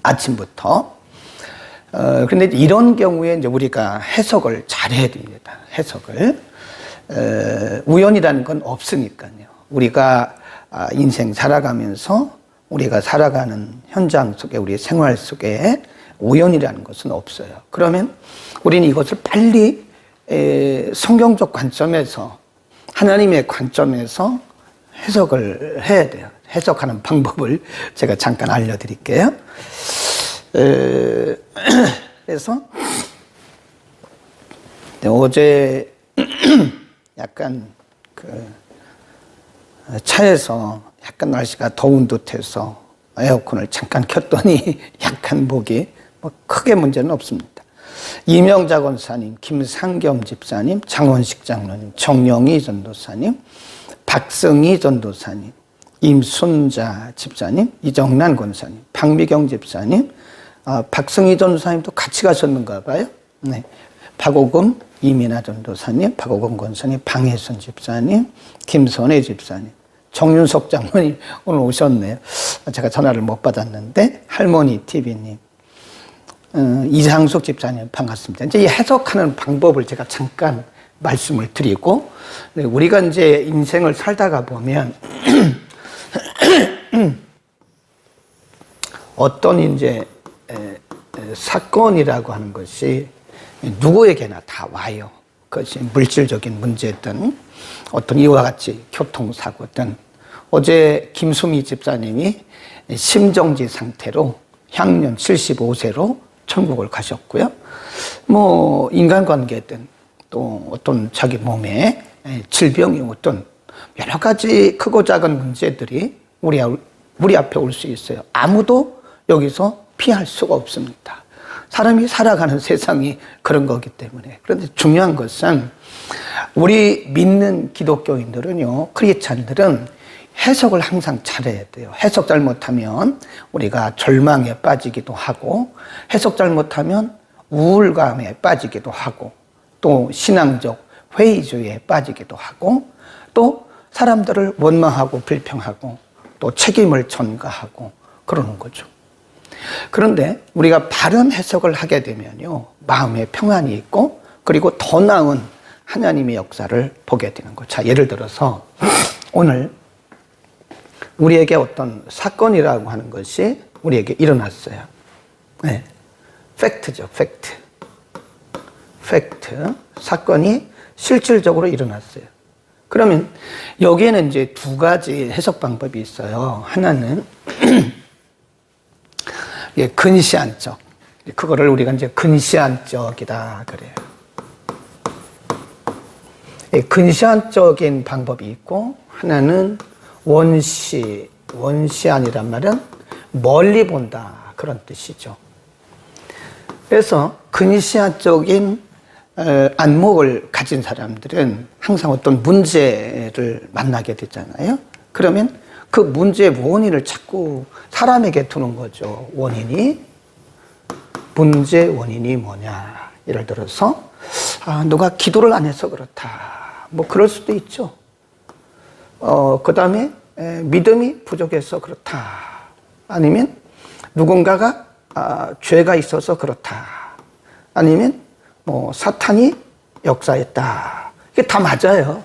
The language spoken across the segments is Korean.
아침부터. 그런데 이런 경우에 이제 우리가 해석을 잘해야 됩니다. 해석을. 우연이라는 건 없으니까요. 우리가 인생 살아가면서 우리가 살아가는 현장 속에, 우리 생활 속에 우연이라는 것은 없어요. 그러면 우리는 이것을 빨리 성경적 관점에서, 하나님의 관점에서 해석을 해야 돼요. 해석하는 방법을 제가 잠깐 알려드릴게요. 그래서 어제 약간 차에서 약간 날씨가 더운 듯해서 에어컨을 잠깐 켰더니 약간 목이 뭐 크게 문제는 없습니다. 이명자 권사님, 김상겸 집사님, 장원식 장로님, 정영희 전도사님, 박성희 전도사님, 임순자 집사님, 이정란 권사님, 박미경 집사님, 박성희 전도사님도 같이 가셨는가 봐요. 네. 박오금, 이민아 전도사님, 박오금 권사님, 방혜선 집사님, 김선혜 집사님, 정윤석 장로님 오늘 오셨네요. 제가 전화를 못 받았는데, 할머니 TV님, 이상숙 집사님 반갑습니다. 이제 이 해석하는 방법을 제가 잠깐 말씀을 드리고, 우리가 이제 인생을 살다가 보면 어떤 이제 사건이라고 하는 것이 누구에게나 다 와요. 그것이 물질적인 문제든 어떤 이와 같이 교통사고든. 어제 김수미 집사님이 심정지 상태로 향년 75세로 천국을 가셨고요. 뭐 인간관계든 또 어떤 자기 몸에 질병이 오든 여러 가지 크고 작은 문제들이 우리 앞에 올 수 있어요. 아무도 여기서 피할 수가 없습니다. 사람이 살아가는 세상이 그런 거기 때문에. 그런데 중요한 것은 우리 믿는 기독교인들은요, 크리스찬들은 해석을 항상 잘해야 돼요. 해석 잘못하면 우리가 절망에 빠지기도 하고, 해석 잘못하면 우울감에 빠지기도 하고, 또 신앙적 회의주의에 빠지기도 하고, 또 사람들을 원망하고 불평하고 또 책임을 전가하고 그러는 거죠. 그런데 우리가 바른 해석을 하게 되면요, 마음에 평안이 있고, 그리고 더 나은 하나님의 역사를 보게 되는 거죠. 자, 예를 들어서 오늘 우리에게 어떤 사건이라고 하는 것이 우리에게 일어났어요. 네. 팩트죠, 팩트. 팩트. 사건이 실질적으로 일어났어요. 그러면 여기에는 이제 두 가지 해석 방법이 있어요. 하나는 근시안적. 그거를 우리가 이제 근시안적이다 그래요. 근시안적인 방법이 있고, 하나는 원시안이란 말은 멀리 본다, 그런 뜻이죠. 그래서 근시안적인 안목을 가진 사람들은 항상 어떤 문제를 만나게 되잖아요. 그러면 그 문제의 원인을 자꾸 사람에게 두는 거죠. 문제 원인이 뭐냐. 예를 들어서 누가 기도를 안 해서 그렇다, 뭐 그럴 수도 있죠. 그 다음에 믿음이 부족해서 그렇다, 아니면 누군가가 죄가 있어서 그렇다, 아니면 뭐 사탄이 역사했다. 이게 다 맞아요.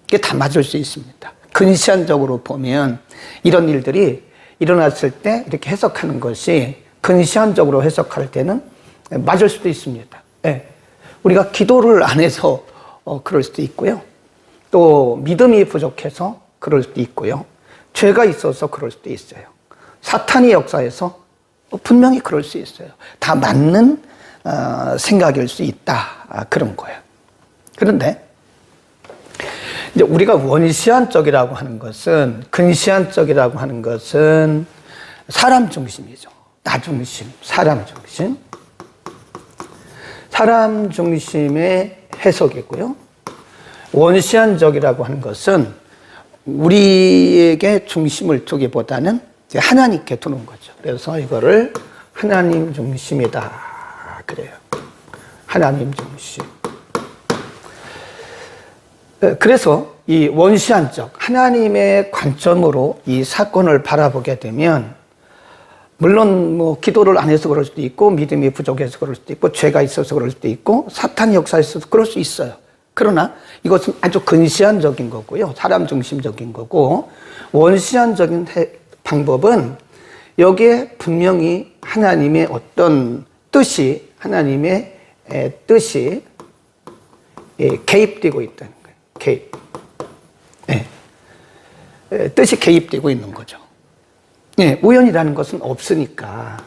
이게 다 맞을 수 있습니다. 근시안적으로 보면 이런 일들이 일어났을 때 이렇게 해석하는 것이, 근시안적으로 해석할 때는 맞을 수도 있습니다. 네. 우리가 기도를 안 해서 그럴 수도 있고요. 또 믿음이 부족해서 그럴 수도 있고요. 죄가 있어서 그럴 수도 있어요. 사탄이 역사해서 분명히 그럴 수 있어요. 다 맞는 생각일 수 있다, 그런 거예요. 그런데 이제 우리가 원시안적이라고 하는 것은, 근시안적이라고 하는 것은 사람 중심이죠. 나 중심, 사람 중심. 사람 중심의 해석이고요. 원시안적이라고 하는 것은 우리에게 중심을 두기보다는 하나님께 두는 거죠. 그래서 이거를 하나님 중심이다 그래요. 하나님 중심. 그래서 이 원시안적, 하나님의 관점으로 이 사건을 바라보게 되면 물론 뭐 기도를 안 해서 그럴 수도 있고 믿음이 부족해서 그럴 수도 있고 죄가 있어서 그럴 수도 있고 사탄이 역사에서 그럴 수 있어요. 그러나 이것은 아주 근시안적인 거고요. 사람 중심적인 거고 원시안적인 방법은 여기에 분명히 하나님의 어떤 뜻이 하나님의 뜻이 개입되고 있다는 거예요. 개입. 뜻이 개입되고 있는 거죠. 우연이라는 것은 없으니까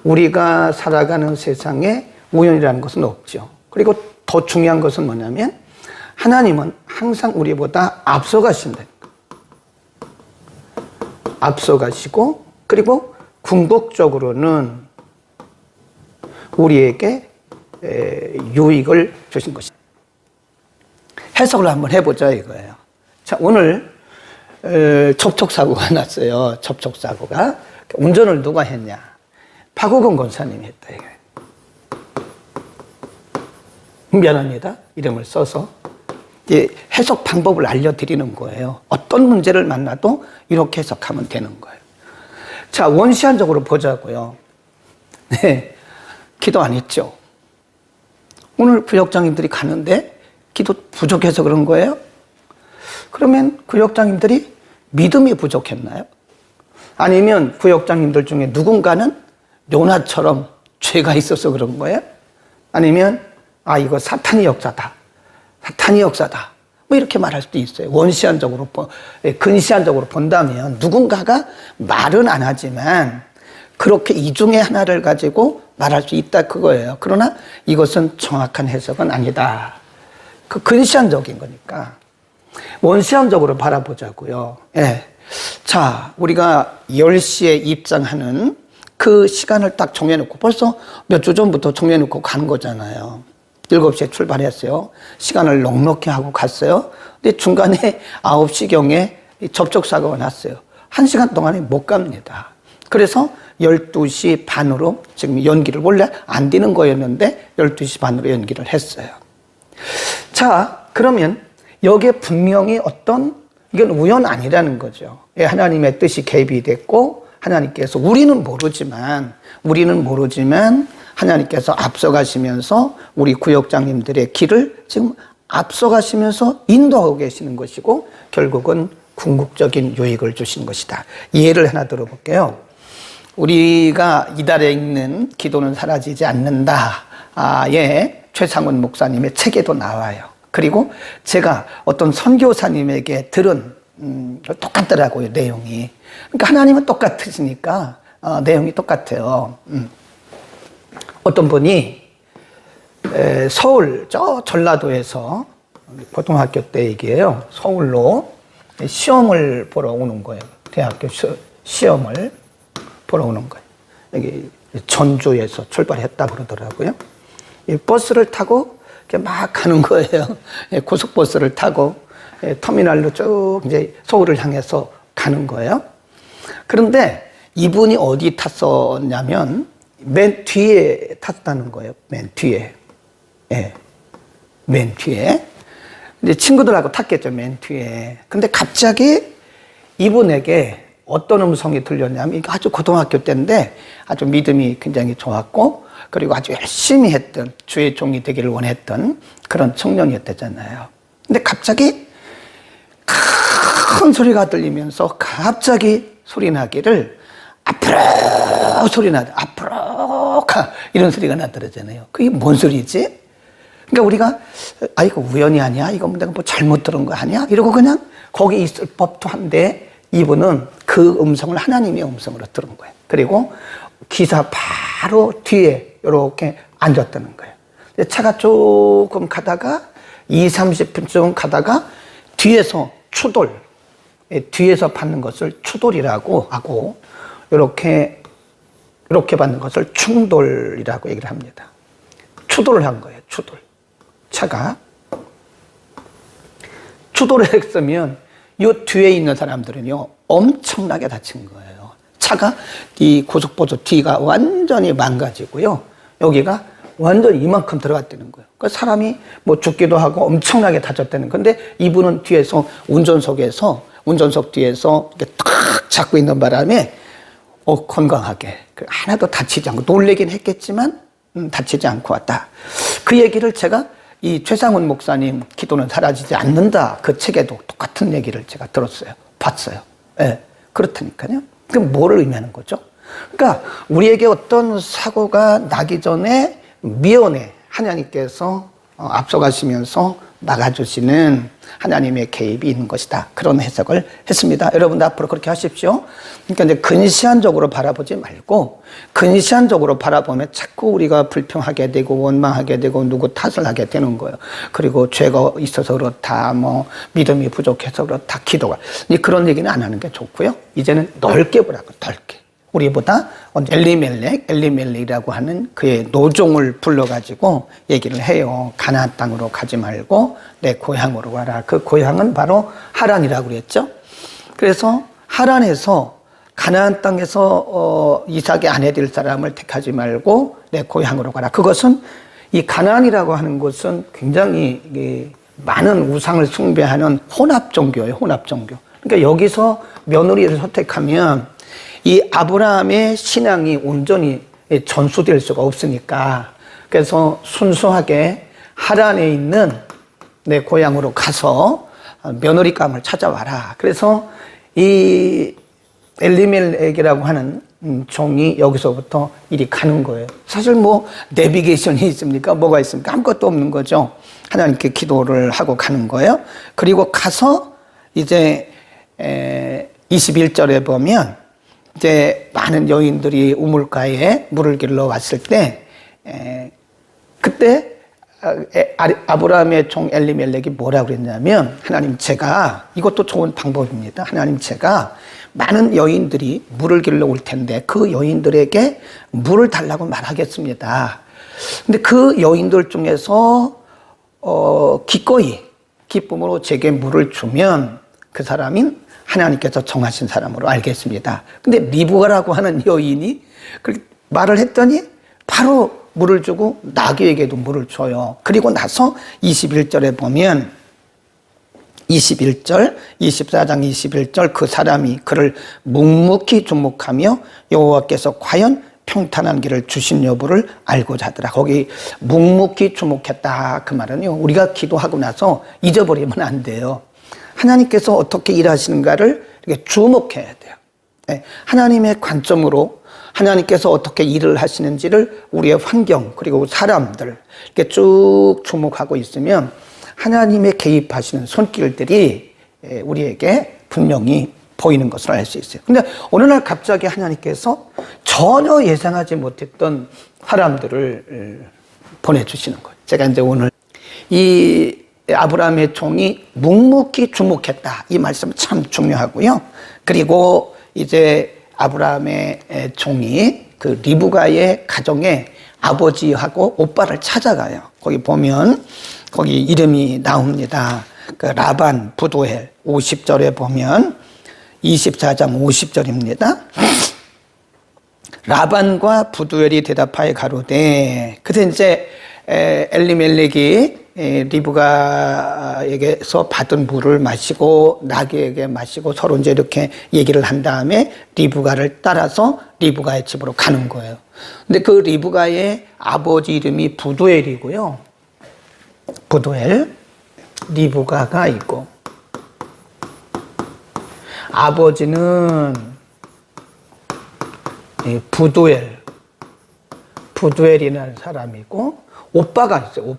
우리가 살아가는 세상에 우연이라는 것은 없죠. 그리고 더 중요한 것은 뭐냐면 하나님은 항상 우리보다 앞서가신다는 거예요. 앞서가시고 그리고 궁극적으로는 우리에게 유익을 주신 것입니다. 해석을 한번 해보자 이거예요. 자, 오늘 접촉사고가 났어요. 접촉사고가. 운전을 누가 했냐? 박우건 권사님이 했다 이거예요. 미안합니다. 이름을 써서 해석 방법을 알려드리는 거예요. 어떤 문제를 만나도 이렇게 해석하면 되는 거예요. 자, 원시안적으로 보자고요. 네, 기도 안 했죠. 오늘 구역장님들이 가는데 기도 부족해서 그런 거예요? 그러면 구역장님들이 믿음이 부족했나요? 아니면 구역장님들 중에 누군가는 요나처럼 죄가 있어서 그런 거예요? 아니면 이거 사탄의 역사다. 사탄의 역사다. 뭐 이렇게 말할 수도 있어요. 원시안적으로, 근시안적으로 본다면 누군가가 말은 안 하지만 그렇게 이 중에 하나를 가지고 말할 수 있다 그거예요. 그러나 이것은 정확한 해석은 아니다. 그 근시안적인 거니까. 원시안적으로 바라보자고요. 자, 우리가 10시에 입장하는 그 시간을 딱 정해놓고 벌써 몇 주 전부터 정해놓고 간 거잖아요. 7시에 출발했어요. 시간을 넉넉히 하고 갔어요. 근데 중간에 9시경에 접촉사고가 났어요. 1시간 동안에 못 갑니다. 그래서 12시 반으로 지금 연기를 원래 안 되는 거였는데 12시 반으로 연기를 했어요. 자, 그러면 여기에 분명히 이건 우연 아니라는 거죠. 하나님의 뜻이 개입이 됐고 하나님께서 우리는 모르지만 하나님께서 앞서가시면서 우리 구역장님들의 길을 지금 앞서가시면서 인도하고 계시는 것이고 결국은 궁극적인 유익을 주신 것이다. 예를 하나 들어볼게요. 우리가 이달에 읽는 기도는 사라지지 않는다. 최상훈 목사님의 책에도 나와요. 그리고 제가 어떤 선교사님에게 들은 똑같더라고요, 내용이. 그러니까 하나님은 똑같으시니까 내용이 똑같아요. 어떤 분이 서울 전라도에서 고등학교 때 얘기예요. 서울로 시험을 보러 오는 거예요. 대학교 시험을 보러 오는 거예요. 여기 전주에서 출발했다 그러더라고요. 이 버스를 타고 막 가는 거예요. 고속버스를 타고 터미널로 쭉 이제 서울을 향해서 가는 거예요. 그런데 이분이 어디 탔었냐면 맨 뒤에 탔다는 거예요. 맨 뒤에. 맨 뒤에. 이제 친구들하고 탔겠죠. 맨 뒤에. 근데 갑자기 이분에게 어떤 음성이 들렸냐면 이게 아주 고등학교 때인데 아주 믿음이 굉장히 좋았고 그리고 아주 열심히 했던 주의 종이 되기를 원했던 그런 청년이었잖아요. 근데 갑자기 큰 소리가 들리면서 갑자기 소리 나기를 앞으로 소리 나죠. 앞으로 가 이런 소리가 나더라잖아요. 그게 뭔 소리지? 그러니까 우리가 이거 우연이 아니야? 이거 내가 뭐 잘못 들은 거 아니야? 이러고 그냥 거기 있을 법도 한데 이분은 그 음성을 하나님의 음성으로 들은 거예요. 그리고 기사 바로 뒤에 이렇게 앉았다는 거예요. 차가 조금 가다가 20-30분쯤 가다가 뒤에서 추돌, 뒤에서 받는 것을 추돌이라고 하고 이렇게 받는 것을 충돌이라고 얘기를 합니다. 추돌을 한 거예요. 추돌. 차가 추돌을 했으면 이 뒤에 있는 사람들은요 엄청나게 다친 거예요. 차가 이 고속버스 뒤가 완전히 망가지고요. 여기가 완전히 이만큼 들어갔다는 거예요. 그 사람이 뭐 죽기도 하고 엄청나게 다쳤다는 건데 이분은 뒤에서 운전석 뒤에서 이렇게 탁 잡고 있는 바람에 건강하게 하나도 다치지 않고, 놀래긴 했겠지만 다치지 않고 왔다. 그 얘기를 제가 이 최상훈 목사님 기도는 사라지지 않는다 그 책에도 똑같은 얘기를 제가 들었어요. 봤어요. 예, 그렇다니까요. 그럼 뭐를 의미하는 거죠? 그러니까 우리에게 어떤 사고가 나기 전에 미연에 하나님께서 앞서가시면서 막아주시는 하나님의 개입이 있는 것이다. 그런 해석을 했습니다. 여러분도 앞으로 그렇게 하십시오. 그러니까 이제 근시안적으로 바라보지 말고, 근시안적으로 바라보면 자꾸 우리가 불평하게 되고 원망하게 되고 누구 탓을 하게 되는 거예요. 그리고 죄가 있어서 그렇다, 뭐 믿음이 부족해서 그렇다, 기도가. 그런 얘기는 안 하는 게 좋고요. 이제는 넓게 보라고, 넓게. 우리보다 엘리멜렉이라고 하는 그의 노종을 불러가지고 얘기를 해요. 가나안 땅으로 가지 말고 내 고향으로 가라. 그 고향은 바로 하란이라고 그랬죠. 그래서 하란에서 가나안 땅에서 이삭의 아내 될 사람을 택하지 말고 내 고향으로 가라. 그것은 이 가나안이라고 하는 곳은 굉장히 많은 우상을 숭배하는 혼합 종교예요. 혼합 종교. 그러니까 여기서 며느리를 선택하면 이 아브라함의 신앙이 온전히 전수될 수가 없으니까, 그래서 순수하게 하란에 있는 내 고향으로 가서 며느리감을 찾아와라. 그래서 이 엘리멜렉이라고 하는 종이 여기서부터 이리 가는 거예요. 사실 뭐 내비게이션이 있습니까? 뭐가 있습니까? 아무것도 없는 거죠. 하나님께 기도를 하고 가는 거예요. 그리고 가서 이제 21절에 보면 이제 많은 여인들이 우물가에 물을 길러 왔을 때, 그때 아브라함의 종 엘리멜렉이 뭐라고 그랬냐면, 하나님 제가, 이것도 좋은 방법입니다. 하나님 제가 많은 여인들이 물을 길러 올 텐데 그 여인들에게 물을 달라고 말하겠습니다. 근데 그 여인들 중에서 기꺼이 기쁨으로 제게 물을 주면 그 사람인 하나님께서 정하신 사람으로 알겠습니다. 근데 리브가라고 하는 여인이 그렇게 말을 했더니 바로 물을 주고 나귀에게도 물을 줘요. 그리고 나서 21절에 보면 24장 21절 그 사람이 그를 묵묵히 주목하며 여호와께서 과연 평탄한 길을 주신 여부를 알고자 하더라. 거기 묵묵히 주목했다 그 말은요, 우리가 기도하고 나서 잊어버리면 안 돼요. 하나님께서 어떻게 일하시는가를 이렇게 주목해야 돼요. 하나님의 관점으로 하나님께서 어떻게 일을 하시는지를 우리의 환경 그리고 사람들 이렇게 쭉 주목하고 있으면 하나님의 개입하시는 손길들이 우리에게 분명히 보이는 것을 알 수 있어요. 근데 어느 날 갑자기 하나님께서 전혀 예상하지 못했던 사람들을 보내주시는 거예요. 제가 이제 오늘 이 아브라함의 종이 묵묵히 주목했다. 이 말씀 참 중요하고요. 그리고 이제 아브라함의 종이 그 리브가의 가정에 아버지하고 오빠를 찾아가요. 거기 보면 거기 이름이 나옵니다. 그 라반, 부두엘 50절에 보면 24장 50절입니다. 라반과 부두엘이 대답하여 가로되, 그때 이제 엘리멜렉이 리브가에게서 받은 물을 마시고 나귀에게 마시고 서로 이제 이렇게 얘기를 한 다음에 리브가를 따라서 리브가의 집으로 가는 거예요. 근데 그 리브가의 아버지 이름이 부두엘이고요. 부두엘, 리브가가 있고, 아버지는 부두엘이라는 사람이고, 오빠가 있어요.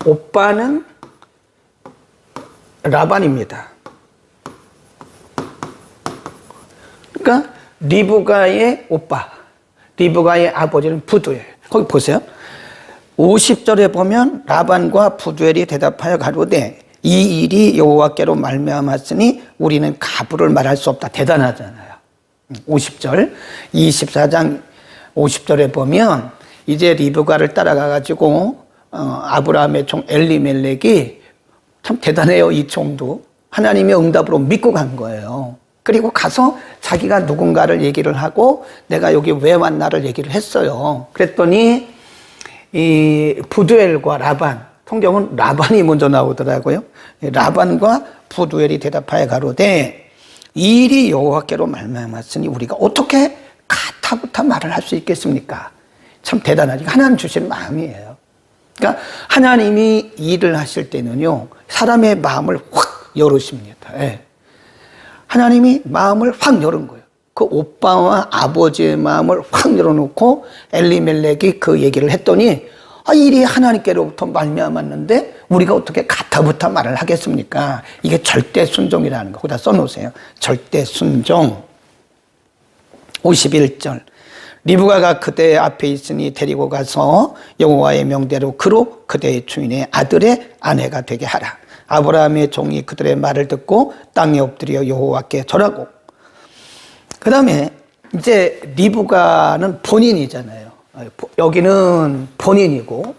오빠는 라반입니다. 그러니까 리브가의 오빠, 리브가의 아버지는 부두엘. 거기 보세요. 50절에 보면 라반과 부두엘이 대답하여 가로되 이 일이 여호와께로 말미암았으니 우리는 가부를 말할 수 없다. 대단하잖아요. 50절, 24장 50절에 보면 이제 리브가를 따라가가지고 아브라함의 종 엘리멜렉이 참 대단해요. 이 종도 하나님의 응답으로 믿고 간 거예요. 그리고 가서 자기가 누군가를 얘기를 하고 내가 여기 왜 왔나를 얘기를 했어요. 그랬더니 이 부두엘과 라반, 성경은 라반이 먼저 나오더라고요. 라반과 부두엘이 대답하여 가로되 이 일이 여호와께로 말미암았으니 우리가 어떻게 가타부타 말을 할 수 있겠습니까? 참 대단하지. 하나님 주신 마음이에요. 그러니까 하나님이 일을 하실 때는요, 사람의 마음을 확 열으십니다. 예. 하나님이 마음을 확 열은 거예요. 그 오빠와 아버지의 마음을 확 열어놓고 엘리멜렉이 그 얘기를 했더니 일이 하나님께로부터 말미암았는데 우리가 어떻게 가타부타 말을 하겠습니까? 이게 절대 순종이라는 거. 거기다 써놓으세요. 절대 순종. 51절. 리브가가 그대 앞에 있으니 데리고 가서 여호와의 명대로 그로 그대의 주인의 아들의 아내가 되게 하라. 아브라함의 종이 그들의 말을 듣고 땅에 엎드려 여호와께 절하고. 그 다음에 이제 리브가는 본인이잖아요. 여기는 본인이고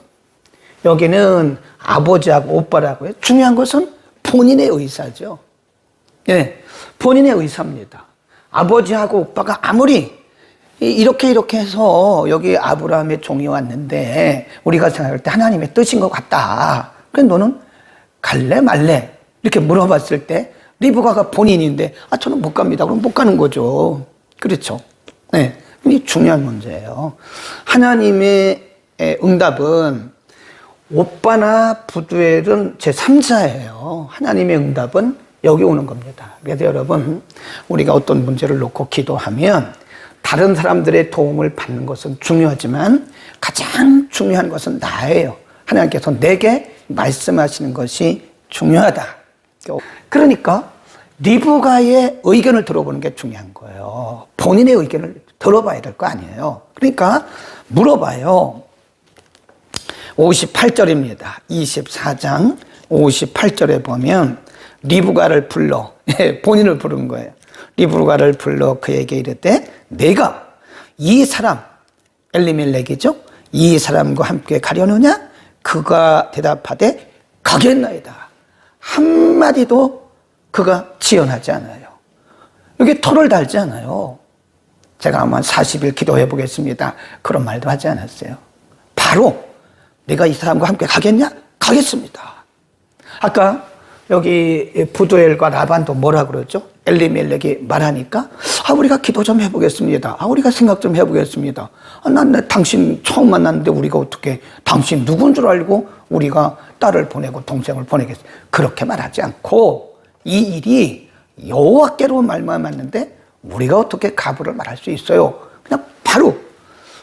여기는 아버지하고 오빠라고요. 중요한 것은 본인의 의사죠. 예, 본인의 의사입니다. 아버지하고 오빠가 아무리 이렇게 해서 여기 아브라함의 종이 왔는데 우리가 생각할 때 하나님의 뜻인 것 같다. 그래 너는 갈래 말래? 이렇게 물어봤을 때 리브가가 본인인데 저는 못 갑니다. 그럼 못 가는 거죠. 그렇죠. 네, 이 중요한 문제예요. 하나님의 응답은 오빠나 부두엘은 제3자예요. 하나님의 응답은 여기 오는 겁니다. 그래서 여러분, 우리가 어떤 문제를 놓고 기도하면 다른 사람들의 도움을 받는 것은 중요하지만 가장 중요한 것은 나예요. 하나님께서 내게 말씀하시는 것이 중요하다. 그러니까 리브가의 의견을 들어보는 게 중요한 거예요. 본인의 의견을 들어봐야 될 거 아니에요. 그러니까 물어봐요. 58절입니다. 24장 58절에 보면 리브가를 불러, 본인을 부른 거예요. 리브가를 불러 그에게 이르되 내가 이 사람, 엘리멜렉이죠? 이 사람과 함께 가려느냐? 그가 대답하되 가겠나이다. 한마디도 그가 지연하지 않아요. 여기 토를 달지 않아요. 제가 한번 40일 기도해 보겠습니다. 그런 말도 하지 않았어요. 바로 내가 이 사람과 함께 가겠냐? 가겠습니다. 아까 여기 부두엘과 라반도 뭐라 그러죠? 엘리멜렉이 말하니까 우리가 기도 좀 해보겠습니다. 우리가 생각 좀 해보겠습니다. 난 당신 처음 만났는데 우리가 어떻게 당신 누군 줄 알고 우리가 딸을 보내고 동생을 보내겠어. 그렇게 말하지 않고 이 일이 여호와께로 말미암았는데 우리가 어떻게 가부를 말할 수 있어요? 그냥 바로.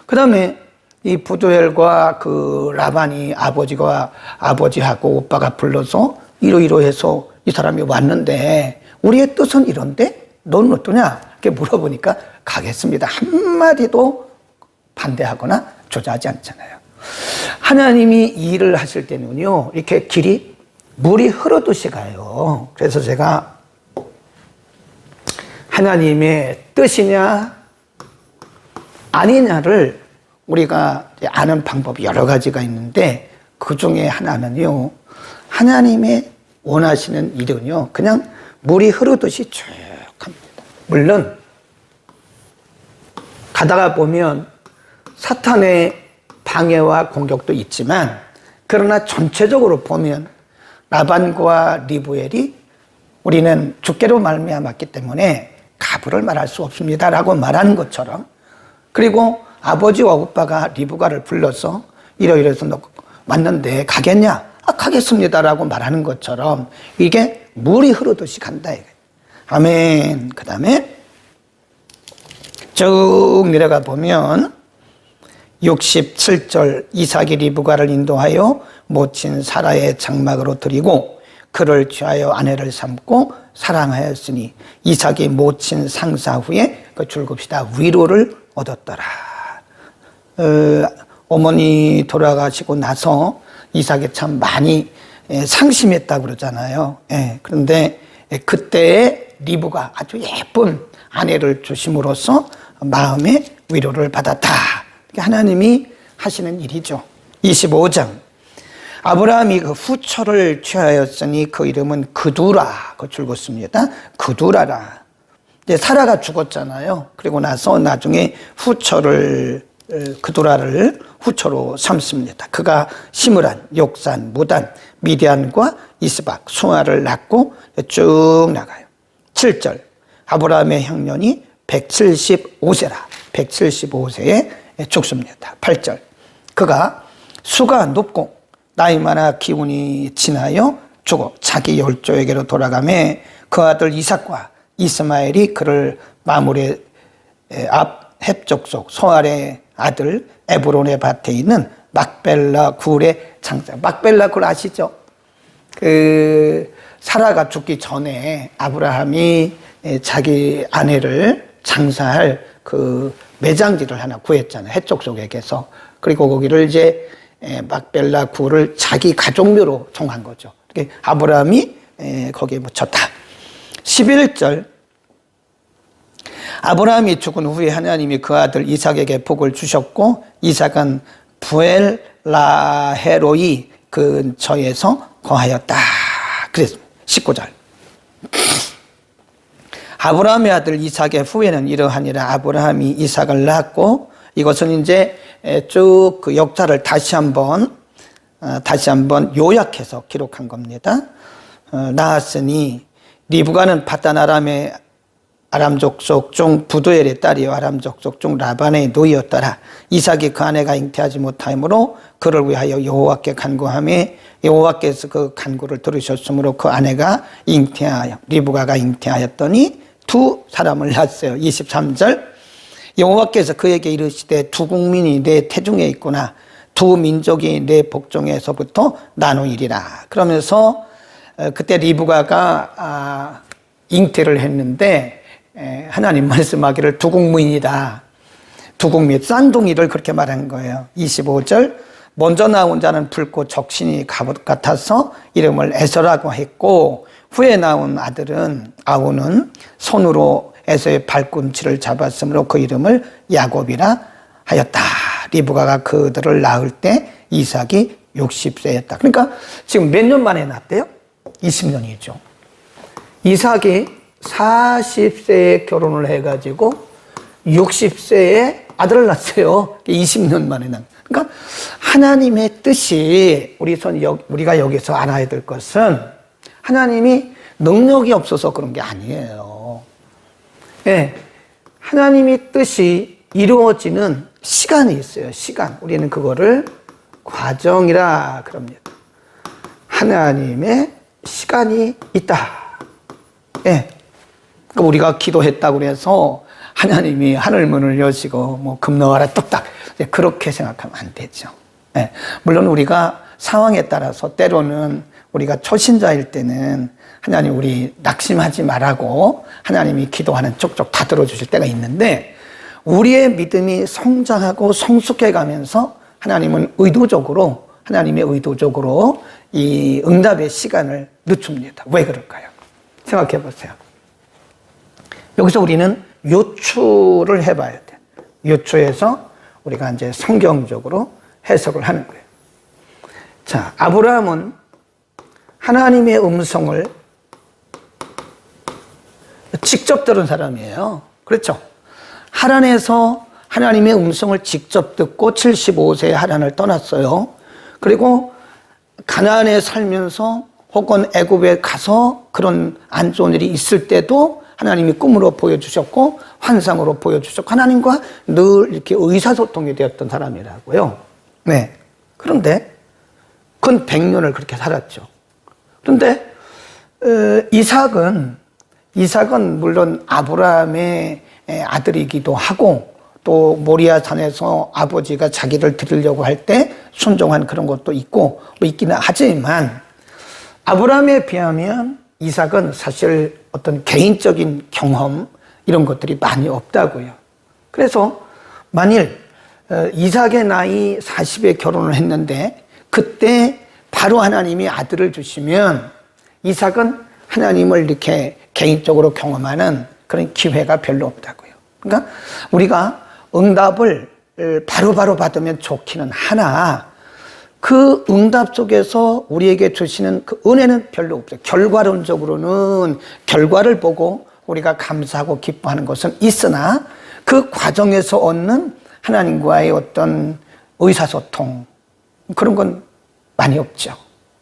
그 다음에 이 부두엘과 그 라반이 아버지하고 오빠가 불러서 이러이러해서 이 사람이 왔는데 우리의 뜻은 이런데 너는 어떠냐? 이렇게 물어보니까 가겠습니다. 한마디도 반대하거나 조자하지 않잖아요. 하나님이 일을 하실 때는요, 이렇게 길이 물이 흐르듯이 가요. 그래서 제가 하나님의 뜻이냐 아니냐를 우리가 아는 방법이 여러 가지가 있는데 그 중에 하나는요, 하나님의 원하시는 일은요, 그냥 물이 흐르듯이 쭉 합니다. 물론 가다가 보면 사탄의 방해와 공격도 있지만 그러나 전체적으로 보면 라반과 리브엘이 우리는 주께로 말미암았기 때문에 가부를 말할 수 없습니다라고 말하는 것처럼, 그리고 아버지와 오빠가 리브가를 불러서 이러이러해서 너 왔는데 가겠냐? 가겠습니다라고 말하는 것처럼 이게 물이 흐르듯이 간다. 아멘. 그 다음에 쭉 내려가 보면 67절 이삭이 리브가를 인도하여 모친 사라의 장막으로 드리고 그를 취하여 아내를 삼고 사랑하였으니 이삭이 모친 상사 후에 그 줄급시다 위로를 얻었더라. 어머니 돌아가시고 나서 이삭이 참 많이 상심했다고 그러잖아요. 그런데 그때 리브가 아주 예쁜 아내를 주심으로써 마음의 위로를 받았다. 하나님이 하시는 일이죠. 25장 아브라함이 그 후처를 취하였으니 그 이름은 그두라. 그 줄긋습니다. 그두라라. 이제 사라가 죽었잖아요. 그리고 나서 나중에 후처를 그두라를 후처로 삼습니다. 그가 시므란, 욕산, 무단, 미디안과 이스박, 수아를 낳고 쭉 나가요. 7절 아브라함의 형년이 175세라. 175세에 죽습니다. 8절. 그가 수가 높고 나이 많아 기운이 지나여 죽어 자기 열조에게로 돌아가매 그 아들 이삭과 이스마엘이 그를 마므레 앞 헵족속 소알의 아들 에브론의 밭에 있는 막벨라 굴의 장사. 막벨라 굴 아시죠? 사라가 죽기 전에 아브라함이 자기 아내를 장사할 매장지를 하나 구했잖아요. 헷족속에게서. 그리고 거기를 이제 막벨라 굴을 자기 가족묘로 정한 거죠. 아브라함이 거기에 묻혔다. 11절. 아브라함이 죽은 후에 하나님이 그 아들 이삭에게 복을 주셨고 이삭은 부엘라헤로이 근처에서 거하였다. 그랬습니다. 19절. 아브라함의 아들 이삭의 후에는 이러하니라. 아브라함이 이삭을 낳았고, 이것은 이제 쭉 그 역사를 다시 한번 요약해서 기록한 겁니다. 낳았으니 리브가는 바단 아람 족속 중 부두엘의 딸이요 아람 족속 중 라반의 노이였더라. 이삭이 그 아내가 잉태하지 못하므로 그를 위하여 여호와께 간구하며 여호와께서 그 간구를 들으셨으므로 그 아내가 잉태하여 리브가가 잉태하였더니 두 사람을 낳았어요. 23절. 여호와께서 그에게 이르시되 두 국민이 내 태중에 있구나. 두 민족이 내 복종에서부터 나누이리라. 그러면서 그때 리브가가 잉태를 했는데 하나님 말씀하기를 두 국민이다. 두 국민, 쌍둥이를 그렇게 말한 거예요. 25절. 먼저 나온 자는 붉고 적신이 갑옷 같아서 이름을 에서라고 했고 후에 나온 아우는 손으로 에서의 발꿈치를 잡았으므로 그 이름을 야곱이라 하였다. 리브가가 그들을 낳을 때 이삭이 60세였다. 그러니까 지금 몇 년 만에 낳았대요? 20년이죠. 이삭이 40세에 결혼을 해가지고 60세에 아들을 낳았어요. 20년 만에 낳은. 그러니까 하나님의 뜻이 우리가 여기서 알아야 될 것은 하나님이 능력이 없어서 그런 게 아니에요. 네, 하나님의 뜻이 이루어지는 시간이 있어요. 시간. 우리는 그거를 과정이라 그럽니다. 하나님의 시간이 있다. 네. 그러니까 우리가 기도했다고 그래서 하나님이 하늘문을 여시고 뭐 금너와라 뚝딱 그렇게 생각하면 안 되죠. 네. 물론 우리가 상황에 따라서 때로는 우리가 초신자일 때는 하나님 우리 낙심하지 말라고 하나님이 기도하는 쪽쪽 다 들어주실 때가 있는데 우리의 믿음이 성장하고 성숙해 가면서 하나님의 의도적으로 이 응답의 시간을 늦춥니다. 왜 그럴까요? 생각해 보세요. 여기서 우리는 요추를 해봐야 돼. 요추해서 우리가 이제 성경적으로 해석을 하는 거예요. 자, 아브라함은 하나님의 음성을 직접 들은 사람이에요. 그렇죠? 하란에서 하나님의 음성을 직접 듣고 75세에 하란을 떠났어요. 그리고 가나안에 살면서 혹은 애굽에 가서 그런 안 좋은 일이 있을 때도 하나님이 꿈으로 보여주셨고 환상으로 보여주셨고 하나님과 늘 이렇게 의사소통이 되었던 사람이라고요. 네. 그런데 근 100년을 그렇게 살았죠. 그런데 이삭은 물론 아브라함의 아들이기도 하고 또 모리아 산에서 아버지가 자기를 드리려고 할 때 순종한 그런 것도 있고 있기는 하지만 아브라함에 비하면 이삭은 사실 어떤 개인적인 경험 이런 것들이 많이 없다고요. 그래서 만일 이삭의 나이 40에 결혼을 했는데 그때 바로 하나님이 아들을 주시면 이삭은 하나님을 이렇게 개인적으로 경험하는 그런 기회가 별로 없다고요. 그러니까 우리가 응답을 바로바로 받으면 좋기는 하나 그 응답 속에서 우리에게 주시는 그 은혜는 별로 없어요. 결과론적으로는 결과를 보고 우리가 감사하고 기뻐하는 것은 있으나 그 과정에서 얻는 하나님과의 어떤 의사소통 그런 건 많이 없죠.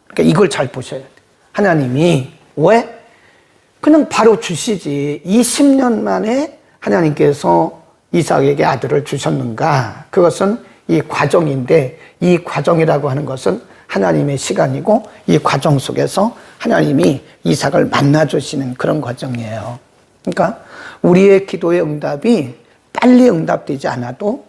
그러니까 이걸 잘 보셔야 돼요. 하나님이 왜? 그냥 바로 주시지 20년 만에 하나님께서 이삭에게 아들을 주셨는가? 그것은 이 과정인데, 이 과정이라고 하는 것은 하나님의 시간이고, 이 과정 속에서 하나님이 이삭을 만나주시는 그런 과정이에요. 그러니까 우리의 기도의 응답이 빨리 응답되지 않아도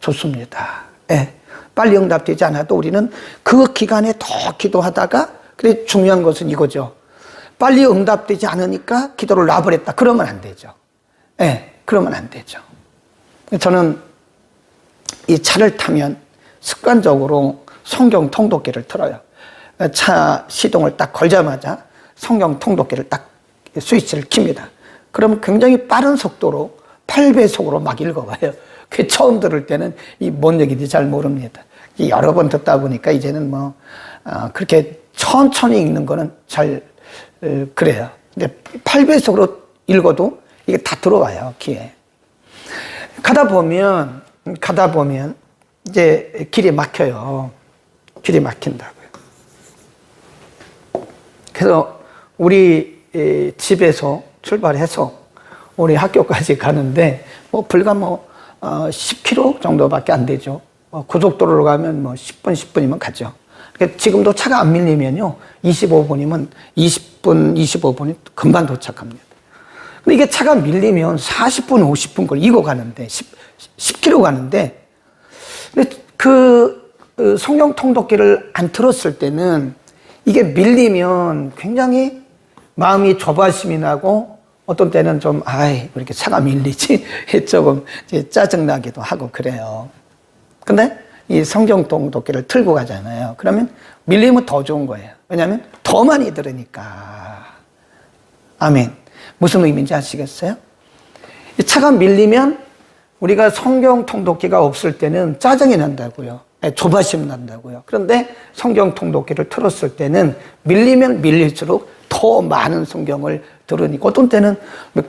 좋습니다. 예. 빨리 응답되지 않아도 우리는 그 기간에 더 기도하다가, 그래 중요한 것은 이거죠. 빨리 응답되지 않으니까 기도를 놔버렸다. 그러면 안 되죠. 예. 그러면 안 되죠. 저는 이 차를 타면 습관적으로 성경 통독기를 틀어요. 차 시동을 딱 걸자마자 성경 통독기를 딱 스위치를 킵니다. 그럼 굉장히 빠른 속도로 8배속으로 막 읽어봐요. 그 처음 들을 때는 이 뭔 얘기인지 잘 모릅니다. 여러 번 듣다 보니까 이제는 그렇게 천천히 읽는 거는 잘 그래요. 근데 8배속으로 읽어도 이게 다 들어와요, 귀에. 가다 보면 이제 길이 막혀요. 길이 막힌다고요. 그래서 우리 집에서 출발해서 우리 학교까지 가는데 불과 10km 정도밖에 안 되죠. 고속도로로 가면 10분이면 가죠. 그러니까 지금도 차가 안 밀리면요, 25분이면 25분이 금방 도착합니다. 근데 이게 차가 밀리면 40분, 50분 걸리고 가는데, 10km 가는데, 근데 그 성경 통독기를 안 틀었을 때는 이게 밀리면 굉장히 마음이 조바심이 나고, 어떤 때는 좀, 왜 이렇게 차가 밀리지? 조금 짜증나기도 하고 그래요. 근데 이 성경 통독기를 틀고 가잖아요. 그러면 밀리면 더 좋은 거예요. 왜냐하면 더 많이 들으니까. 아멘. 무슨 의미인지 아시겠어요? 이 차가 밀리면 우리가 성경 통독기가 없을 때는 짜증이 난다고요. 조바심 난다고요. 그런데 성경 통독기를 틀었을 때는 밀리면 밀릴수록 더 많은 성경을 들으니까, 어떤 때는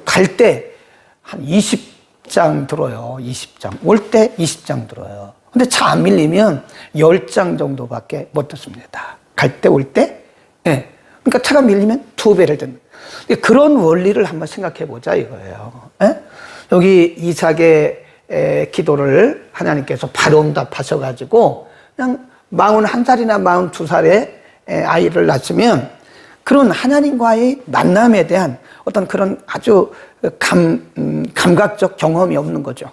갈 때 한 20장 들어요. 20장. 올 때 20장 들어요. 근데 차 안 밀리면 10장 정도밖에 못 듣습니다. 갈 때, 올 때. 예. 그러니까 차가 밀리면 2배를 듣는. 그런 원리를 한번 생각해 보자 이거예요. 예? 여기 이삭의 기도를 하나님께서 바로 응답하셔가지고, 그냥 41살이나 42살에 아이를 낳으면, 그런 하나님과의 만남에 대한 어떤 그런 아주 감각적 경험이 없는 거죠.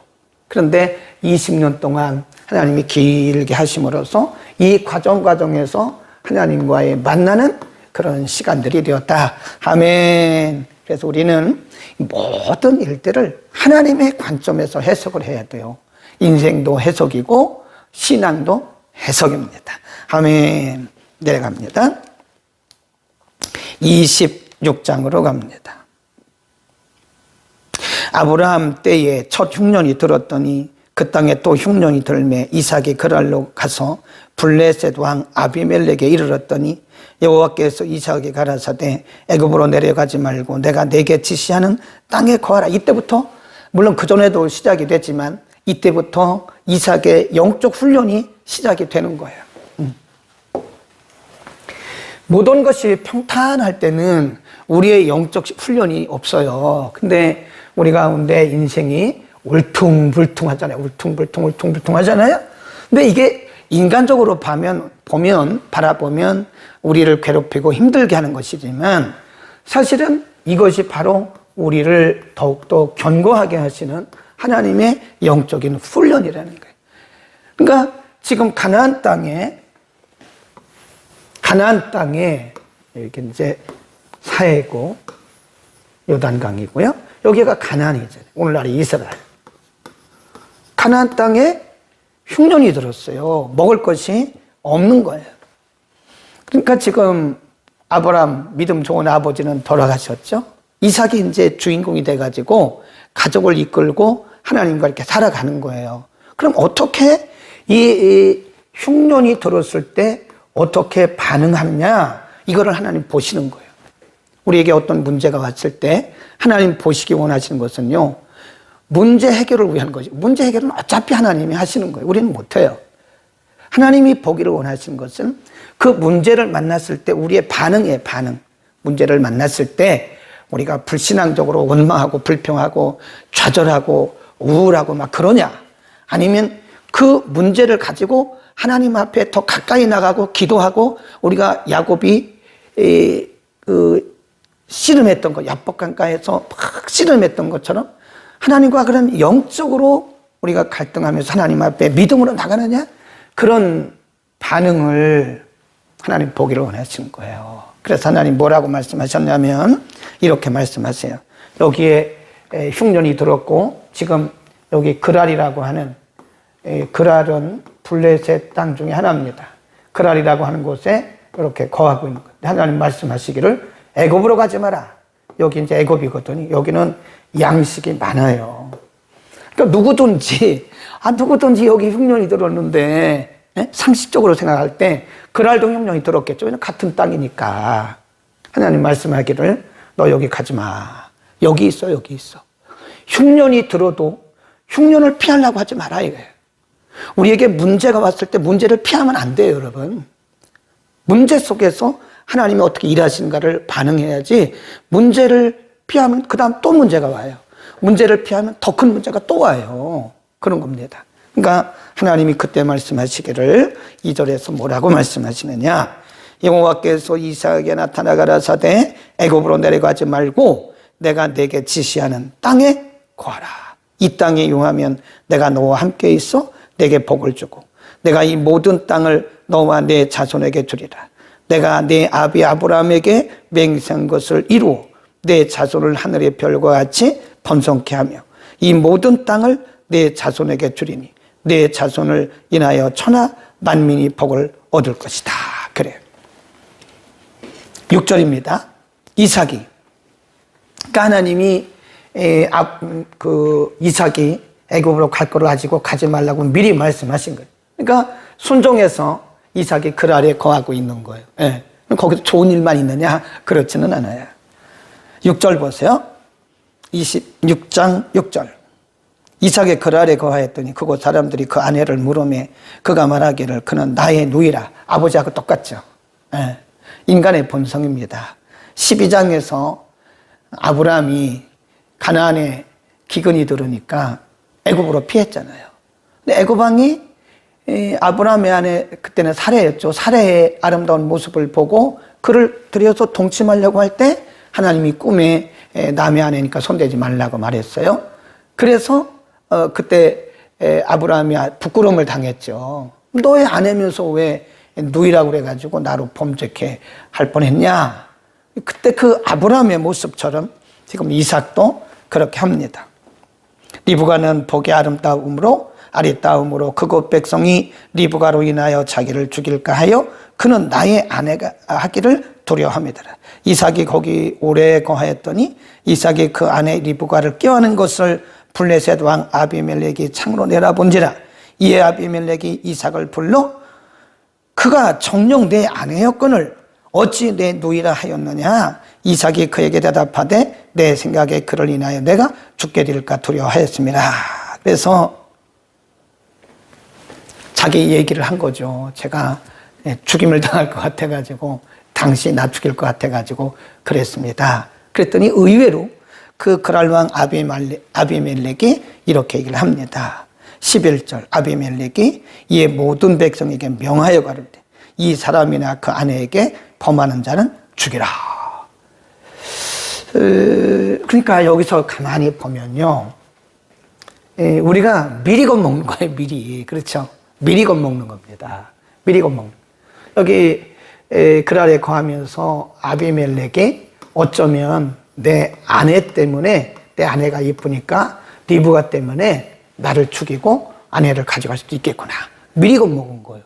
그런데 20년 동안 하나님이 길게 하심으로써 이 과정에서 하나님과의 만나는 그런 시간들이 되었다. 아멘. 그래서 우리는 모든 일들을 하나님의 관점에서 해석을 해야 돼요. 인생도 해석이고 신앙도 해석입니다. 아멘. 내려갑니다. 26장으로 갑니다. 아브라함 때에 첫 흉년이 들었더니 그 땅에 또 흉년이 들매 이삭이 그랄로 가서 블레셋 왕 아비멜렉에 이르렀더니 여호와께서 이삭에게 가라사대 애굽으로 내려가지 말고 내가 내게 지시하는 땅에 거하라. 이때부터, 물론 그전에도 시작이 됐지만 이때부터 이삭의 영적 훈련이 시작이 되는 거예요. 모든 것이 평탄할 때는 우리의 영적 훈련이 없어요. 근데 우리 가운데 인생이 울퉁불퉁하잖아요. 울퉁불퉁 하잖아요. 근데 이게 인간적으로 바라보면 우리를 괴롭히고 힘들게 하는 것이지만, 사실은 이것이 바로 우리를 더욱더 견고하게 하시는 하나님의 영적인 훈련이라는 거예요. 그러니까 지금 가나안 땅에 이렇게 이제 사해고 요단강이고요. 여기가 가나안이잖아요. 오늘날의 이스라엘. 가나안 땅에 흉년이 들었어요. 먹을 것이 없는 거예요. 그러니까 지금 아브라함, 믿음 좋은 아버지는 돌아가셨죠. 이삭이 이제 주인공이 돼가지고 가족을 이끌고 하나님과 이렇게 살아가는 거예요. 그럼 어떻게 이 흉년이 들었을 때 어떻게 반응하느냐, 이거를 하나님 보시는 거예요. 우리에게 어떤 문제가 왔을 때 하나님 보시기 원하시는 것은요, 문제 해결을 위한 거죠. 문제 해결은 어차피 하나님이 하시는 거예요. 우리는 못해요. 하나님이 보기를 원하시는 것은 그 문제를 만났을 때 우리의 반응이에요. 반응. 문제를 만났을 때 우리가 불신앙적으로 원망하고 불평하고 좌절하고 우울하고 막 그러냐? 아니면 그 문제를 가지고 하나님 앞에 더 가까이 나가고 기도하고 우리가 야곱이 씨름했던 거, 야복강가에서 막 씨름했던 것처럼 하나님과 그런 영적으로 우리가 갈등하면서 하나님 앞에 믿음으로 나가느냐? 그런 반응을 하나님 보기를 원하시는 거예요. 그래서 하나님 뭐라고 말씀하셨냐면 이렇게 말씀하세요. 여기에 흉년이 들었고 지금 여기 그랄이라고 하는, 그랄은 블레셋 땅 중에 하나입니다. 그랄이라고 하는 곳에 이렇게 거하고 있는 거예요. 하나님 말씀하시기를 애굽으로 가지 마라. 여기 이제 애굽이거든요. 여기는 양식이 많아요. 그러니까 누구든지 여기 흉년이 들었는데, 상식적으로 생각할 때 그랄도 흉년이 들었겠죠. 왜냐면 같은 땅이니까. 하나님 말씀하기를 너 여기 가지 마. 여기 있어, 여기 있어. 흉년이 들어도 흉년을 피하려고 하지 마라 이거예요. 우리에게 문제가 왔을 때 문제를 피하면 안 돼요, 여러분. 문제 속에서 하나님이 어떻게 일하시는가를 반응해야지, 문제를 피하면 그 다음 또 문제가 와요. 문제를 피하면 더 큰 문제가 또 와요. 그런 겁니다. 그러니까 하나님이 그때 말씀하시기를 2절에서 뭐라고 말씀하시느냐? 여호와께서 이삭에게 나타나 가라사대 애굽으로 내려가지 말고 내가 내게 지시하는 땅에 거하라. 이 땅에 용하면 내가 너와 함께 있어 내게 복을 주고 내가 이 모든 땅을 너와 내 자손에게 주리라. 내가 내 아비 아브라함에게 맹세한 것을 이루어 내 자손을 하늘의 별과 같이 번성케 하며 이 모든 땅을 내 자손에게 주리니 내 자손을 인하여 천하 만민이 복을 얻을 것이다. 그래요. 6절입니다. 이삭이, 그러니까 하나님이 이삭이 애굽으로 갈 거를 가지고 가지 말라고 미리 말씀하신 거예요. 그러니까 순종해서 이삭이 그랄에 거하고 있는 거예요. 예. 거기서 좋은 일만 있느냐? 그렇지는 않아요. 6절 보세요. 26장 6절. 이삭의 그랄에 거하였더니 그곳 사람들이 그 아내를 물으매 그가 말하기를 그는 나의 누이라. 아버지하고 똑같죠. 예. 인간의 본성입니다. 12장에서 아브라함이 가나안에 기근이 들으니까 애굽으로 피했잖아요. 근데 애굽 왕이 아브라함의 아내, 그때는 사레였죠. 사레의 아름다운 모습을 보고 그를 들여서 동침하려고 할 때 하나님이 꿈에 남의 아내니까 손대지 말라고 말했어요. 그래서 그때 아브라함이 부끄러움을 당했죠. 너의 아내면서 왜 누이라고 그래가지고 나로 범죄케 할 뻔했냐. 그때 그 아브라함의 모습처럼 지금 이삭도 그렇게 합니다. 리브가는 복의 아리따움으로 그곳 백성이 리브가로 인하여 자기를 죽일까 하여 그는 나의 아내가 하기를 두려워합니다. 이삭이 거기 오래 거하였더니 이삭이 그 아내 리브가를 껴안은 것을 블레셋 왕 아비멜렉이 창으로 내다본지라. 이에 아비멜렉이 이삭을 불러 그가 정녕 내 아내였거늘 어찌 내 누이라 하였느냐. 이삭이 그에게 대답하되 내 생각에 그를 인하여 내가 죽게 될까 두려워하였습니다. 그래서 자기 얘기를 한 거죠. 제가 죽임을 당할 것 같아가지고 당신이 나 죽일 것 같아가지고 그랬습니다. 그랬더니 의외로 그 그랄왕 아비멜렉이 이렇게 얘기를 합니다. 11절 아비멜렉이 이에 모든 백성에게 명하여 가로되 이 사람이나 그 아내에게 범하는 자는 죽이라. 그러니까 여기서 가만히 보면요, 우리가 미리 겁먹는 거예요. 미리. 그렇죠. 미리 겁먹는 겁니다. 미리 겁먹는. 여기 그랄에 거하면서 아비멜렉이 어쩌면 내 아내 때문에, 내 아내가 예쁘니까 리브가 때문에 나를 죽이고 아내를 가져갈 수도 있겠구나. 미리 겁먹은 거예요.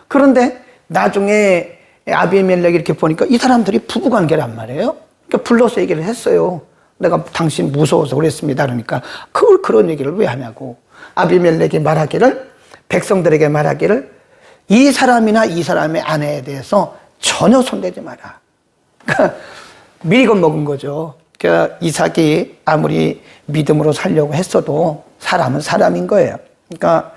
그런데 나중에 아비멜렉이 이렇게 보니까 이 사람들이 부부관계란 말이에요. 그러니까 불러서 얘기를 했어요. 내가 당신 무서워서 그랬습니다. 그러니까 그걸 그런 얘기를 왜 하냐고. 아비멜렉이 말하기를, 백성들에게 말하기를 이 사람이나 이 사람의 아내에 대해서 전혀 손대지 마라. 그러니까 미리 겁먹은 거죠. 그러니까 이삭이 아무리 믿음으로 살려고 했어도 사람은 사람인 거예요. 그러니까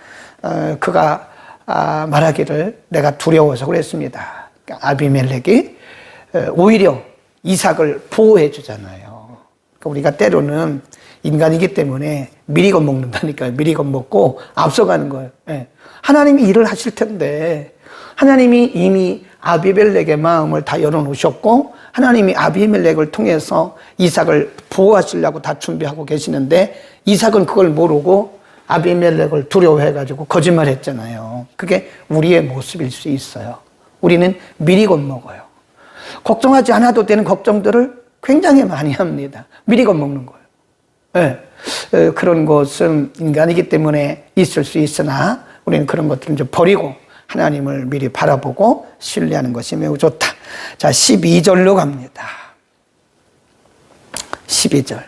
그가 말하기를 내가 두려워서 그랬습니다. 그러니까 아비멜렉이 오히려 이삭을 보호해 주잖아요. 그러니까 우리가 때로는 인간이기 때문에 미리 겁먹는다니까요. 미리 겁먹고 앞서가는 거예요. 예. 하나님이 일을 하실 텐데 하나님이 이미 아비멜렉의 마음을 다 열어놓으셨고 하나님이 아비멜렉을 통해서 이삭을 보호하시려고 다 준비하고 계시는데 이삭은 그걸 모르고 아비멜렉을 두려워해가지고 거짓말했잖아요. 그게 우리의 모습일 수 있어요. 우리는 미리 겁먹어요. 걱정하지 않아도 되는 걱정들을 굉장히 많이 합니다. 미리 겁먹는 거예요. 네. 그런 것은 인간이기 때문에 있을 수 있으나 우리는 그런 것들은 좀 버리고 하나님을 미리 바라보고 신뢰하는 것이 매우 좋다. 자, 12절로 갑니다. 12절.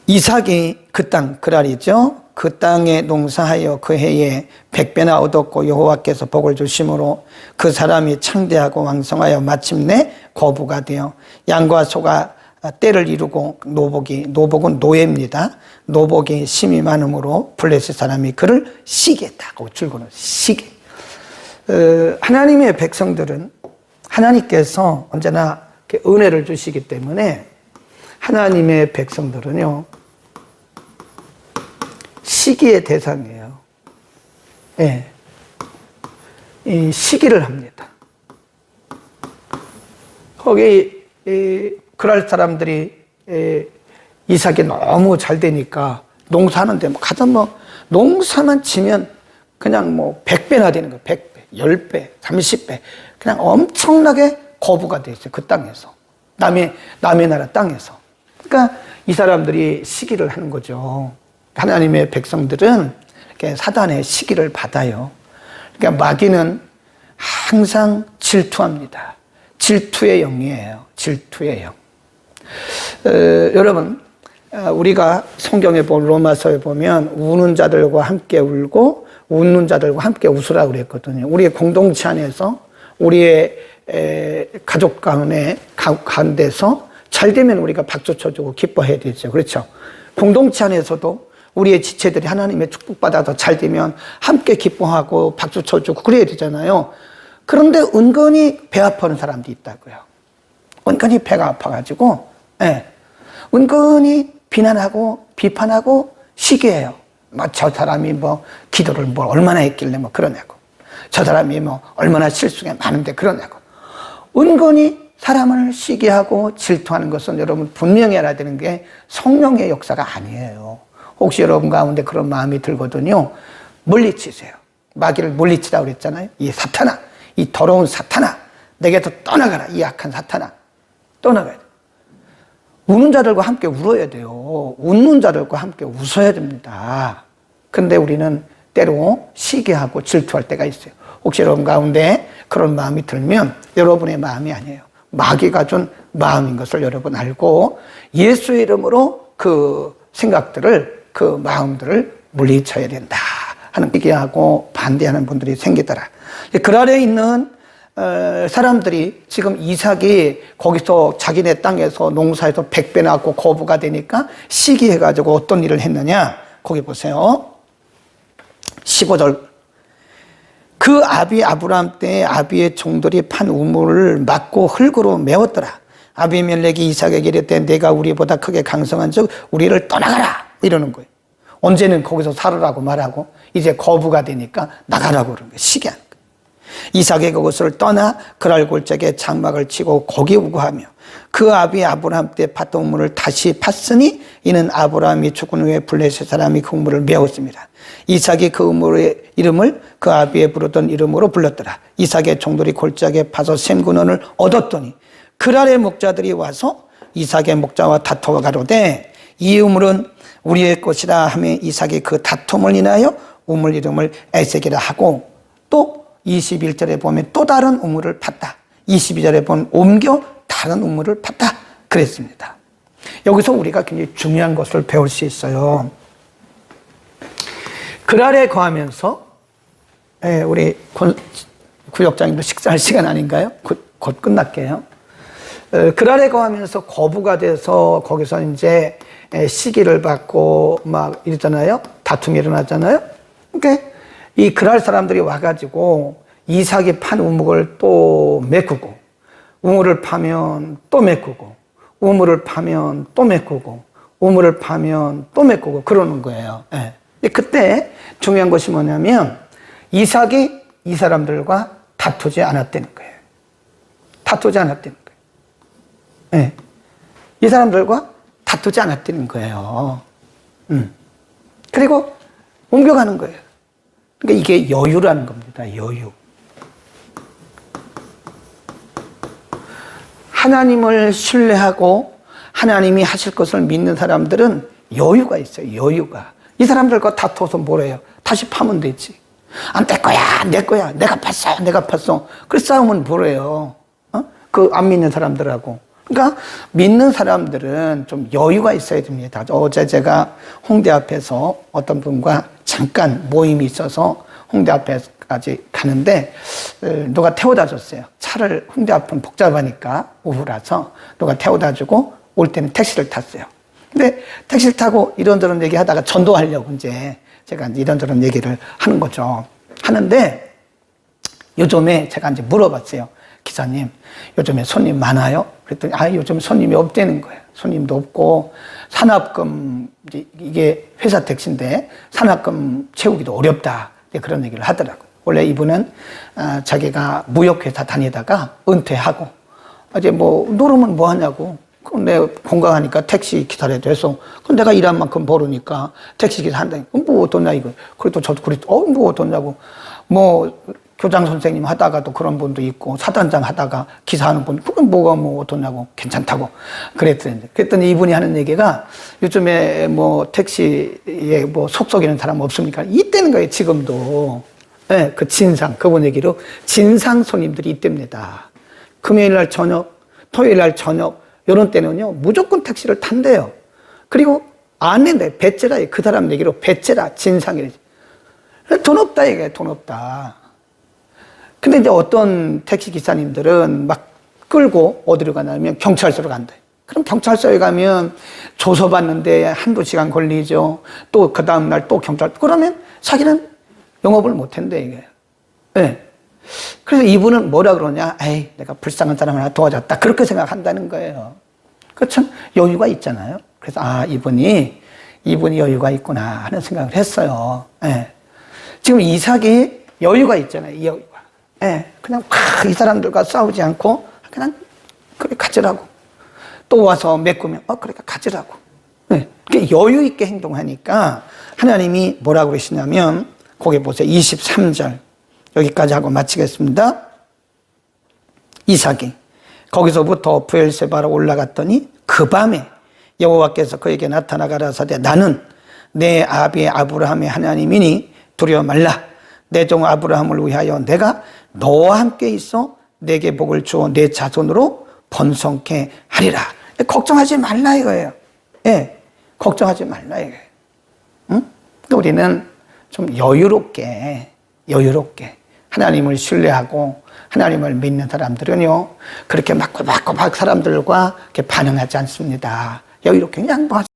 이삭이 그 땅, 그랄이죠. 그 땅에 농사하여 그 해에 100배나 얻었고 여호와께서 복을 주심으로 그 사람이 창대하고 왕성하여 마침내 거부가 되어 양과 소가 때를 이루고 노복은 노예입니다. 노복이 심이 많음으로 블레셋 사람이 그를 시기했다고 줄거는 시기. 하나님의 백성들은 하나님께서 언제나 은혜를 주시기 때문에 하나님의 백성들은요 시기의 대상이에요. 예. 이 시기를 합니다. 거기 그럴 사람들이 이삭이 너무 잘 되니까 농사하는데 가장 농사만 치면 그냥 100배나 되는 거예요. 100배, 10배, 30배. 그냥 엄청나게 거부가 돼 있어요. 그 땅에서. 남의 나라 땅에서. 그러니까 이 사람들이 시기를 하는 거죠. 하나님의 백성들은 이렇게 사단의 시기를 받아요. 그러니까 마귀는 항상 질투합니다. 질투의 영이에요. 질투의 영. 여러분, 우리가 성경에 보면 로마서에 보면 우는 자들과 함께 울고 웃는 자들과 함께 웃으라고 그랬거든요. 우리의 공동체 안에서 우리의 가족 가운데서 잘 되면 우리가 박수 쳐주고 기뻐해야 되죠. 그렇죠? 공동체 안에서도 우리의 지체들이 하나님의 축복받아서 잘 되면 함께 기뻐하고 박수 쳐주고 그래야 되잖아요. 그런데 은근히 배 아파하는 사람도 있다고요. 은근히 배가 아파가지고 은근히 비난하고 비판하고 시기해요. 저 사람이 기도를 얼마나 했길래 그러냐고. 저 사람이 얼마나 실수가 많은데 그러냐고. 은근히 사람을 시기하고 질투하는 것은 여러분 분명히 알아야 되는 게 성령의 역사가 아니에요. 혹시 여러분 가운데 그런 마음이 들거든요. 물리치세요. 마귀를 물리치라고 그랬잖아요. 이 사탄아, 이 더러운 사탄아, 내게서 떠나가라. 이 악한 사탄아, 떠나가야 돼. 우는 자들과 함께 울어야 돼요. 웃는 자들과 함께 웃어야 됩니다. 근데 우리는 때로 시기하고 질투할 때가 있어요. 혹시 여러분 가운데 그런 마음이 들면 여러분의 마음이 아니에요. 마귀가 준 마음인 것을 여러분 알고 예수의 이름으로 그 생각들을, 그 마음들을 물리쳐야 된다 하는 얘기하고 반대하는 분들이 생기더라. 그랄에 있는 사람들이 지금 이삭이 거기서 자기네 땅에서 농사에서 100배 낳고 거부가 되니까 시기해가지고 어떤 일을 했느냐. 거기 보세요. 15절. 그 아브람 때에 아비의 종들이 판 우물을 막고 흙으로 메웠더라. 아비멜렉이 이삭에게 이르되 내가 우리보다 크게 강성한 즉 우리를 떠나가라 이러는 거예요. 언제는 거기서 살으라고 말하고 이제 거부가 되니까 나가라고 그러는 거예요. 시기하는 거예요. 이삭이 그곳을 떠나 그랄 골짜기에 장막을 치고 거기 우거하며 그 아비 아브람 때 팠던 우물을 다시 팠으니 이는 아브람이 죽은 후에 블레셋 사람이 그 우물을 메웠습니다. 이삭이 그 우물의 이름을 그 아비의 부르던 이름으로 불렀더라. 이삭의 종들이 골짜기에 파서 샘 근원을 얻었더니 그랄의 목자들이 와서 이삭의 목자와 다투어 가로되 이 우물은 우리의 것이라 하며 이삭이 그 다툼을 인하여 우물 이름을 에색이라 하고 또 21절에 보면 또 다른 우물을 팠다. 22절에 보면 옮겨 다른 우물을 팠다. 그랬습니다. 여기서 우리가 굉장히 중요한 것을 배울 수 있어요. 그랄에 거하면서 우리 구역장님도 식사할 시간 아닌가요? 곧 끝날게요. 그랄에 거하면서 거부가 돼서 거기서 이제 시기를 받고 막 이러잖아요. 다툼이 일어나잖아요. 그러니까 이 그랄 사람들이 와가지고 이삭이 판 우물을 또 메꾸고 우물을 파면 또 메꾸고 우물을 파면 또 메꾸고 우물을 파면 또 메꾸고 그러는 거예요. 예. 근데 그때 중요한 것이 뭐냐면 이삭이 이 사람들과 다투지 않았다는 거예요. 다투지 않았다는 거예요. 예. 이 사람들과 다투지 않았다는 거예요. 그리고 옮겨가는 거예요. 그러니까 이게 여유라는 겁니다. 여유. 하나님을 신뢰하고 하나님이 하실 것을 믿는 사람들은 여유가 있어요. 여유가. 이 사람들과 다투어서 뭐래요? 다시 파면 되지. 안 내 거야, 내 거야. 내가 팠어, 내가 팠어. 그 싸움은 뭐래요? 그 안 믿는 사람들하고. 그러니까 믿는 사람들은 좀 여유가 있어야 됩니다. 어제 제가 홍대 앞에서 어떤 분과 잠깐 모임이 있어서 홍대 앞에까지 가는데 누가 태워다 줬어요. 차를 홍대 앞은 복잡하니까 오후라서 누가 태워다 주고 올 때는 택시를 탔어요. 근데 택시를 타고 이런저런 얘기 하다가 전도하려고 이제 제가 이런저런 얘기를 하는 거죠. 하는데 요즘에 제가 이제 물어봤어요. 기사님, 요즘에 손님 많아요? 그랬더니, 요즘 손님이 없다는 거예요. 손님도 없고, 산업금, 이게 회사 택시인데, 산업금 채우기도 어렵다. 그런 얘기를 하더라고요. 원래 이분은, 자기가 무역회사 다니다가 은퇴하고, 이제 뭐, 놀으면 뭐 하냐고. 내가 건강하니까 택시 기사라도 해서, 그럼 내가 일한 만큼 벌으니까 택시 기사 한다니까. 뭐 어떠냐, 이거. 그래도 저도 그랬죠. 뭐 어떠냐고. 뭐, 교장 선생님 하다가도 그런 분도 있고, 사단장 하다가 기사하는 분, 그건 뭐가 뭐 어떠냐고, 괜찮다고 그랬더니 이분이 하는 얘기가 요즘에 뭐 택시에 뭐 속썩이는 사람 없습니까? 있다는 거예요, 지금도. 네, 그 진상, 그분 얘기로 진상 손님들이 있답니다. 금요일 날 저녁, 토요일 날 저녁, 이런 때는요, 무조건 택시를 탄대요. 그리고 안 낸대, 배째라, 그 사람 얘기로 배째라, 진상이래. 돈 없다, 이게, 돈 없다. 근데 이제 어떤 택시 기사님들은 막 끌고 어디로 가냐면 경찰서로 간대. 그럼 경찰서에 가면 조서받는데 한두 시간 걸리죠. 또 그 다음날 또 경찰, 그러면 자기는 영업을 못 한대, 이게. 네. 그래서 이분은 뭐라 그러냐. 에이, 내가 불쌍한 사람 하나 도와줬다. 그렇게 생각한다는 거예요. 그 참 여유가 있잖아요. 그래서 이분이 여유가 있구나 하는 생각을 했어요. 네. 지금 이삭이 여유가 있잖아요. 이 여유가. 예, 그냥 이 사람들과 싸우지 않고 그냥 그래 가지라고. 또 와서 메꾸면 그러니까 가지라고. 예, 여유 있게 행동하니까 하나님이 뭐라고 그러시냐면 거기 보세요. 23절 여기까지 하고 마치겠습니다. 이삭이 거기서부터 브엘세바로 올라갔더니 그 밤에 여호와께서 그에게 나타나 가라사대 나는 내 아비 아브라함의 하나님이니 두려워 말라. 내 종 아브라함을 위하여 내가 너와 함께 있어 내게 복을 주어 내 자손으로 번성케 하리라. 걱정하지 말라 이거예요. 예, 걱정하지 말라 이거예요. 응? 우리는 좀 여유롭게 하나님을 신뢰하고 하나님을 믿는 사람들은요 그렇게 막 사람들과 이렇게 반응하지 않습니다. 여유롭게 그냥 뭐